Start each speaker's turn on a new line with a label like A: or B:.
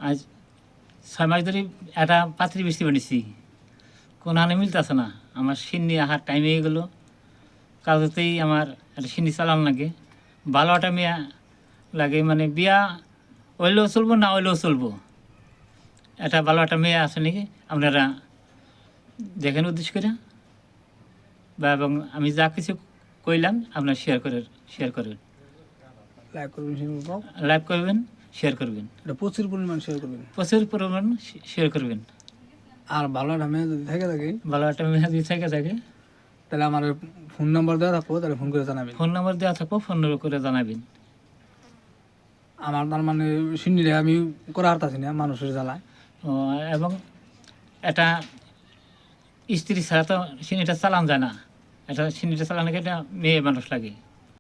A: আজ 6 মাস ধরে একটা পাত্রী বেশি বানিয়েছি, কোনো হানে মিলতেছে না। আমার সিন্নি আহার টাইম হয়ে গেলো, কাজতেই আমার একটা সিন্নি চালান লাগে। ভালো একটা মেয়া লাগে, মানে বিয়া হইলেও চলবো, না হইলেও চলবো। একটা ভালো একটা মেয়ে আছে নাকি আপনারা দেখেন উদ্দেশ্য করে, বা এবং আমি যা কিছু কইলাম আপনারা শেয়ার করবেন, লাইক করবেন, শেয়ার করবেন,
B: প্রচুর পরিমাণ শেয়ার করবেন,
A: প্রচুর পরিমাণ শেয়ার করবেন।
B: আর ভালো একটা মেয়ে যদি থেকে থাকে,
A: ভালো একটা মেয়ে যদি থেকে থাকে,
B: তাহলে আমার ফোন নাম্বার দেওয়া থাকবো, তাহলে ফোন করে জানাবেন।
A: ফোন নাম্বার দেওয়া থাকবো, ফোন করে জানাবেন।
B: আমার তার মানে সিন্নিরে আমি করা হারতাছি না মানুষের জ্বালায়।
A: এবং এটা স্ত্রী ছাড়া তো সিনিটা চালান যায় না, এটা সিনিটা চালানোকে একটা মেয়ে মানুষ লাগে।